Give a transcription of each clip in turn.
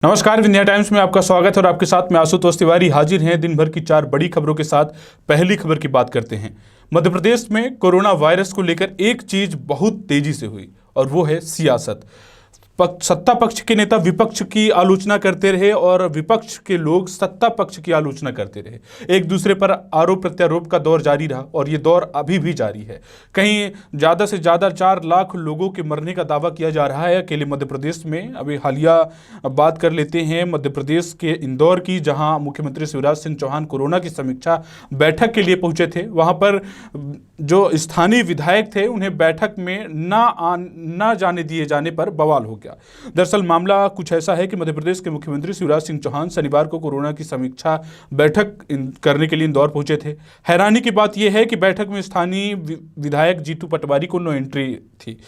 नमस्कार, विंध्या टाइम्स में आपका स्वागत है और आपके साथ में आशुतोष तिवारी हाजिर हैं दिन भर की 4 बड़ी खबरों के साथ। पहली खबर की बात करते हैं। मध्य प्रदेश में कोरोना वायरस को लेकर एक चीज बहुत तेजी से हुई और वो है सियासत। सत्ता पक्ष के नेता विपक्ष की आलोचना करते रहे और विपक्ष के लोग सत्ता पक्ष की आलोचना करते रहे। एक दूसरे पर आरोप प्रत्यारोप का दौर जारी रहा और ये दौर अभी भी जारी है। कहीं ज़्यादा से ज़्यादा 4 लाख लोगों के मरने का दावा किया जा रहा है अकेले मध्य प्रदेश में। अभी हालिया बात कर लेते हैं मध्य प्रदेश के इंदौर की, जहां मुख्यमंत्री शिवराज सिंह चौहान कोरोना की समीक्षा बैठक के लिए पहुंचे थे। वहां पर जो स्थानीय विधायक थे उन्हें बैठक में ना जाने दिए जाने पर बवाल हो गया। दरअसल मामला कुछ ऐसा है कि मध्य प्रदेश के मुख्यमंत्री शिवराज सिंह चौहान शनिवार को कोरोना की समीक्षा बैठक करने के लिए इंदौर पहुंचे थे। हैरानी की बात यह है कि बैठक में स्थानीय विधायक जीतू पटवारी को नो एंट्री थी।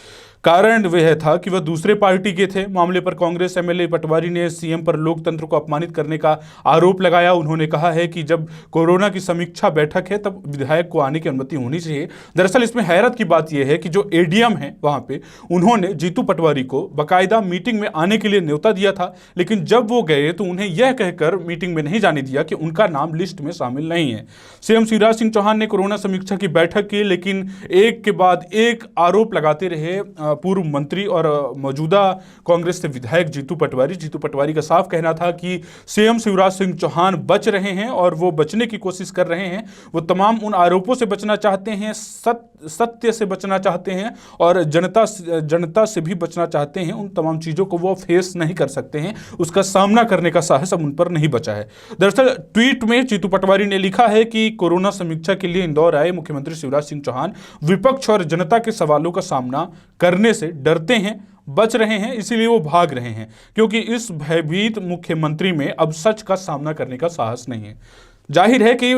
कारण वह था कि वह दूसरे पार्टी के थे। मामले पर कांग्रेस एमएलए पटवारी ने सीएम पर लोकतंत्र को अपमानित करने का आरोप लगाया। उन्होंने कहा है कि जब कोरोना की समीक्षा बैठक है तब विधायक को आने की अनुमति होनी चाहिए। दरअसल इसमें हैरत की बात यह है कि जो एडीएम है वहां पे उन्होंने जीतू पटवारी को बाकायदा मीटिंग में आने के लिए न्योता दिया था, लेकिन जब वो गए तो उन्हें यह कहकर मीटिंग में नहीं जाने दिया कि उनका नाम लिस्ट में शामिल नहीं है। सीएम शिवराज सिंह चौहान ने कोरोना समीक्षा की बैठक की, लेकिन एक के बाद एक आरोप लगाते रहे पूर्व मंत्री और मौजूदा कांग्रेस से विधायक जीतू पटवारी का साफ कहना था कि सीएम शिवराज सिंह चौहान बच रहे हैं और वो बचने की कोशिश कर रहे हैं। वो तमाम उन आरोपों से बचना चाहते हैं, सत्य से बचना चाहते हैं और जनता से भी बचना चाहते हैं। उन तमाम चीजों को वो फेस नहीं कर सकते हैं, उसका सामना करने का साहस अब उन पर नहीं बचा है। दरअसल ट्वीट में जीतू पटवारी ने लिखा है कि कोरोना समीक्षा के लिए इंदौर आए मुख्यमंत्री शिवराज सिंह चौहान विपक्ष और जनता के सवालों का सामना करने से डरते हैं, बच रहे हैं, इसीलिए वो भाग रहे हैं, क्योंकि इस भयभीत मुख्यमंत्री में अब सच का सामना करने का साहस नहीं है। जाहिर है कि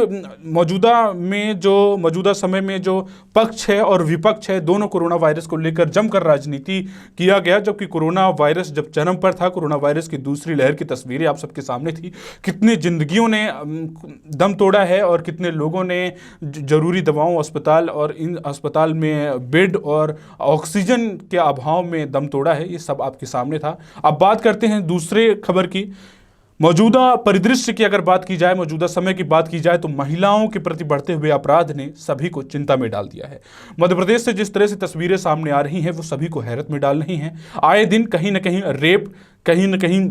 मौजूदा समय में जो पक्ष है और विपक्ष है, दोनों कोरोना वायरस को लेकर जमकर राजनीति किया गया। जबकि कोरोना वायरस जब चरम पर था, कोरोना वायरस की दूसरी लहर की तस्वीरें आप सबके सामने थी। कितनी जिंदगियों ने दम तोड़ा है और कितने लोगों ने जरूरी दवाओं, अस्पताल और इन अस्पताल में बेड और ऑक्सीजन के अभाव में दम तोड़ा है, ये सब आपके सामने था। अब बात करते हैं दूसरे खबर की। मौजूदा परिदृश्य की अगर बात की जाए, मौजूदा समय की बात की जाए, तो महिलाओं के प्रति बढ़ते हुए अपराध ने सभी को चिंता में डाल दिया है। मध्य प्रदेश से जिस तरह से तस्वीरें सामने आ रही हैं वो सभी को हैरत में डाल रही हैं। आए दिन कहीं ना कहीं रेप, कहीं ना कहीं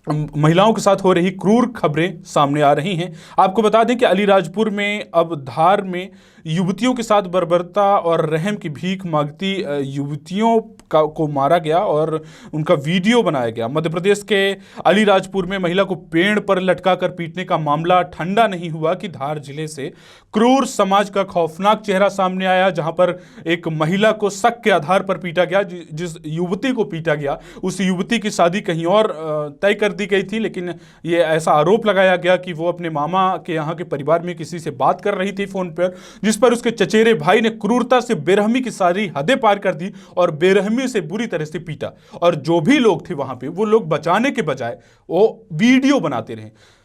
महिलाओं के साथ हो रही क्रूर खबरें सामने आ रही हैं। आपको बता दें कि अलीराजपुर में अब धार में युवतियों के साथ बर्बरता और रहम की भीख मांगती युवतियों को मारा गया और उनका वीडियो बनाया गया। मध्य प्रदेश के अलीराजपुर में महिला को पेड़ पर लटकाकर पीटने का मामला ठंडा नहीं हुआ कि धार जिले से क्रूर समाज का खौफनाक चेहरा सामने आया, जहां पर एक महिला को शक के आधार पर पीटा गया। जिस युवती को पीटा गया उस युवती की शादी कहीं और तय कर दी गई थी, लेकिन ये ऐसा आरोप लगाया गया कि वो अपने मामा के यहाँ के परिवार में किसी से बात कर रही थी फोन पर, जिस पर उसके चचेरे भाई ने क्रूरता से बेरहमी की सारी हदें पार कर दी और बेरहमी से बुरी तरह से पीटा। और जो भी लोग थे वहां पे, वो लोग बचाने के बजाय वो वीडियो बनाते रहे।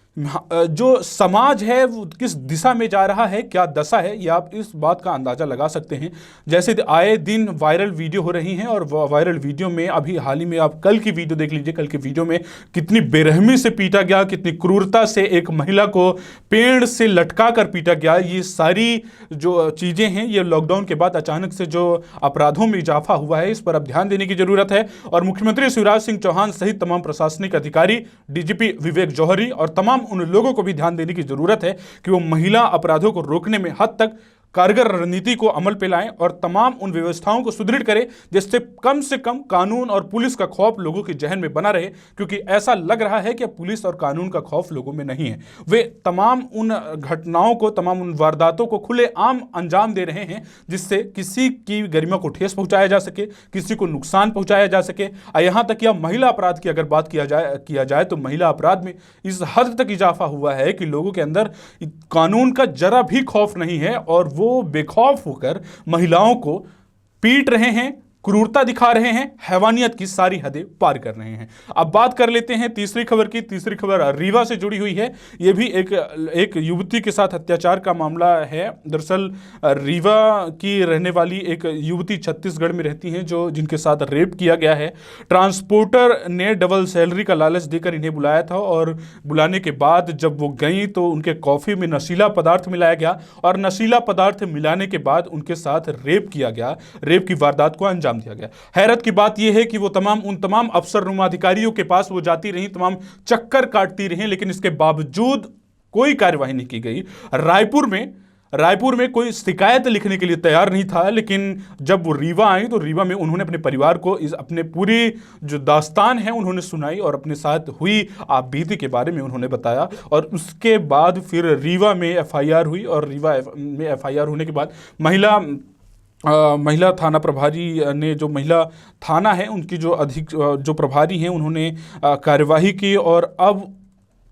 जो समाज है वो किस दिशा में जा रहा है, क्या दशा है, ये आप इस बात का अंदाजा लगा सकते हैं। जैसे आए दिन वायरल वीडियो हो रही हैं और वायरल वीडियो में अभी हाल ही में आप कल की वीडियो देख लीजिए। कल की वीडियो में कितनी बेरहमी से पीटा गया, कितनी क्रूरता से एक महिला को पेड़ से लटका कर पीटा गया। ये सारी जो चीजें हैं ये लॉकडाउन के बाद अचानक से जो अपराधों में इजाफा हुआ है, इस पर अब ध्यान देने की जरूरत है। और मुख्यमंत्री शिवराज सिंह चौहान सहित तमाम प्रशासनिक अधिकारी, डीजीपी विवेक जौहरी और तमाम उन लोगों को भी ध्यान देने की जरूरत है कि वो महिला अपराधों को रोकने में हद तक कारगर रणनीति को अमल पे लाएं और तमाम उन व्यवस्थाओं को सुदृढ़ करें जिससे कम से कम कानून और पुलिस का खौफ लोगों के जहन में बना रहे। क्योंकि ऐसा लग रहा है कि पुलिस और कानून का खौफ लोगों में नहीं है। वे तमाम उन घटनाओं को, तमाम उन वारदातों को खुलेआम अंजाम दे रहे हैं जिससे किसी की गरिमा को ठेस पहुंचाया जा सके, किसी को नुकसान पहुंचाया जा सके। यहां तक कि महिला अपराध की अगर बात किया जाए तो महिला अपराध में इस हद तक इजाफा हुआ है कि लोगों के अंदर कानून का जरा भी खौफ नहीं है और वो बेखौफ होकर महिलाओं को पीट रहे हैं, क्रूरता दिखा रहे हैं, हैवानियत की सारी हदें पार कर रहे हैं। अब बात कर लेते हैं तीसरी खबर की। तीसरी खबर रीवा से जुड़ी हुई है। यह भी एक युवती के साथ अत्याचार का मामला है। दरअसल रीवा की रहने वाली एक युवती छत्तीसगढ़ में रहती हैं जिनके साथ रेप किया गया है। ट्रांसपोर्टर ने डबल सैलरी का लालच देकर इन्हें बुलाया था और बुलाने के बाद जब वो गई तो उनके कॉफी में नशीला पदार्थ मिलाया गया और नशीला पदार्थ मिलाने के बाद उनके साथ रेप किया गया। रेप की वारदात को अंजाम दिया गया। हैरत की बात यह है कि वो उन तमाम अफसर नुमा अधिकारियों के पास वो जाती रही, तमाम चक्कर काटती रही, लेकिन इसके बावजूद कोई कार्यवाही नहीं की गई। रायपुर में कोई शिकायत लिखने के लिए तैयार नहीं था, लेकिन जब वो रीवा आई तो रीवा में उन्होंने अपने परिवार को अपने पूरी जो दास्तान है उन्होंने सुनाई और अपने साथ हुई आपबीती के बारे में उन्होंने बताया। और उसके बाद फिर रीवा में एफआईआर हुई और रीवा में एफआईआर होने के बाद महिला थाना प्रभारी ने, जो महिला थाना है उनकी जो प्रभारी हैं, उन्होंने कार्यवाही की और अब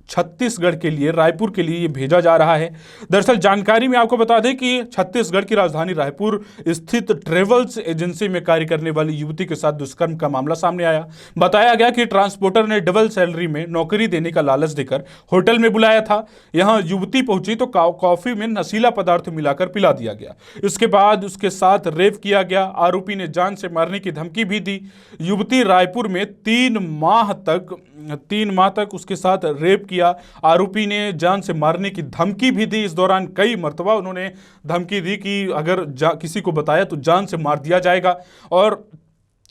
छत्तीसगढ़ के लिए, रायपुर के लिए ये भेजा जा रहा है। दरअसल जानकारी में आपको बता दें कि छत्तीसगढ़ की राजधानी रायपुर स्थित ट्रेवल्स एजेंसी में कार्य करने वाली युवती के साथ दुष्कर्म का मामला सामने आया। बताया गया कि ट्रांसपोर्टर ने डबल सैलरी में नौकरी देने का लालच देकर होटल में बुलाया था। यहां युवती पहुंची तो कॉफी में नशीला पदार्थ मिलाकर पिला दिया गया। इसके बाद उसके साथ रेप किया गया। आरोपी ने जान से मारने की धमकी भी दी। युवती रायपुर में 3 माह तक उसके साथ रेप किया। आरोपी ने जान से मारने की धमकी भी दी। इस दौरान कई मर्तबा उन्होंने धमकी दी कि अगर किसी को बताया तो जान से मार दिया जाएगा। और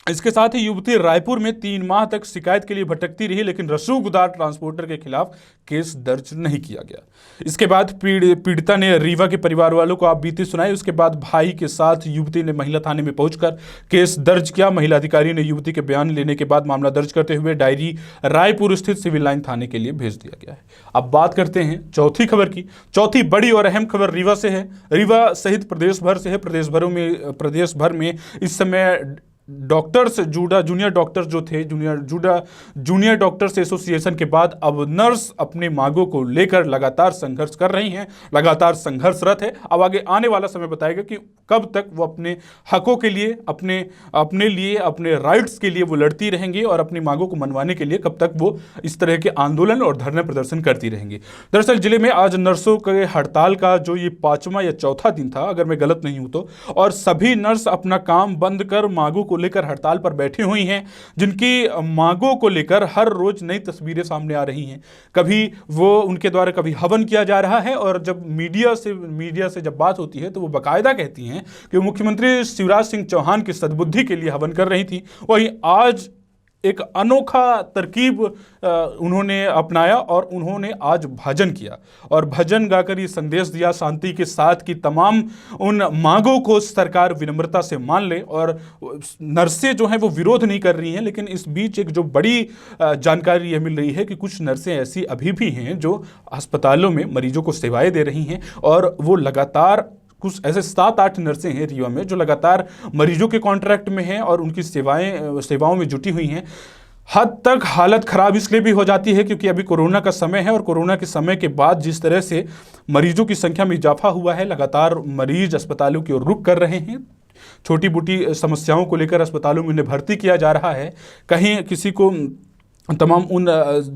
इसके साथ ही युवती रायपुर में 3 माह तक शिकायत के लिए भटकती रही, लेकिन रसूखदार ट्रांसपोर्टर के खिलाफ केस दर्ज नहीं किया गया। इसके बाद पीड़िता ने रीवा के परिवार वालों को आपबीती सुनाई। उसके बाद भाई के साथ युवती ने महिला थाने में पहुंचकर केस दर्ज किया। महिला अधिकारी ने युवती के बयान लेने के बाद मामला दर्ज करते हुए डायरी रायपुर स्थित सिविल लाइन थाने के लिए भेज दिया गया है। अब बात करते हैं चौथी खबर की। चौथी बड़ी और अहम खबर रीवा से है। रीवा सहित प्रदेश भर से है। प्रदेश भर में इस समय डॉक्टर्स जूनियर डॉक्टर्स जो थे, जूनियर डॉक्टर्स एसोसिएशन के बाद अब नर्स अपनी मांगों को लेकर लगातार संघर्ष कर रही हैं, लगातार संघर्षरत है। अब आगे आने वाला समय बताएगा कि कब तक वो अपने हकों के लिए, अपने राइट्स के लिए वो लड़ती रहेंगी और अपनी मांगों को मनवाने के लिए कब तक वो इस तरह के आंदोलन और धरने प्रदर्शन करती रहेंगी। दरअसल जिले में आज नर्सों के हड़ताल का जो ये 5वां या चौथा दिन था, अगर मैं गलत नहीं हूं तो, और सभी नर्स अपना काम बंद कर मांगों को लेकर हड़ताल पर बैठी हुई हैं, जिनकी मांगों को लेकर हर रोज नई तस्वीरें सामने आ रही हैं। कभी वो उनके द्वारा कभी हवन किया जा रहा है और जब मीडिया से जब बात होती है तो वो बाकायदा कहती हैं कि मुख्यमंत्री शिवराज सिंह चौहान की सद्बुद्धि के लिए हवन कर रही थी। वहीं आज एक अनोखा तरकीब उन्होंने अपनाया और उन्होंने आज भजन किया और भजन गाकर ये संदेश दिया शांति के साथ कि तमाम उन मांगों को सरकार विनम्रता से मान ले। और नर्सें जो हैं वो विरोध नहीं कर रही हैं, लेकिन इस बीच एक जो बड़ी जानकारी ये मिल रही है कि कुछ नर्सें ऐसी अभी भी हैं जो अस्पतालों में मरीजों को सेवाएं दे रही हैं और वो लगातार, कुछ ऐसे 7-8 नर्सें हैं रीवा में जो लगातार मरीजों के कॉन्ट्रैक्ट में हैं और उनकी सेवाओं में जुटी हुई हैं। हद तक हालत खराब इसलिए भी हो जाती है क्योंकि अभी कोरोना का समय है और कोरोना के समय के बाद जिस तरह से मरीजों की संख्या में इजाफा हुआ है, लगातार मरीज अस्पतालों की ओर रुख कर रहे हैं। छोटी मोटी समस्याओं को लेकर अस्पतालों में उन्हें भर्ती किया जा रहा है। कहीं किसी को तमाम उन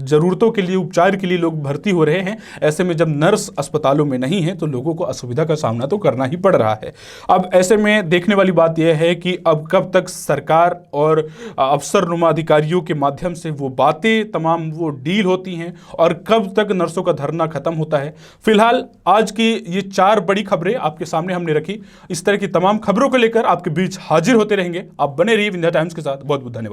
ज़रूरतों के लिए, उपचार के लिए लोग भर्ती हो रहे हैं। ऐसे में जब नर्स अस्पतालों में नहीं है तो लोगों को असुविधा का सामना तो करना ही पड़ रहा है। अब ऐसे में देखने वाली बात यह है कि अब कब तक सरकार और अफसर नुमा अधिकारियों के माध्यम से वो बातें तमाम वो डील होती हैं और कब तक नर्सों का धरना खत्म होता है। फिलहाल आज की ये 4 बड़ी खबरें आपके सामने हमने रखी। इस तरह की तमाम खबरों को लेकर आपके बीच हाजिर होते रहेंगे। आप बने रहिए विंध्या टाइम्स के साथ। बहुत बहुत धन्यवाद।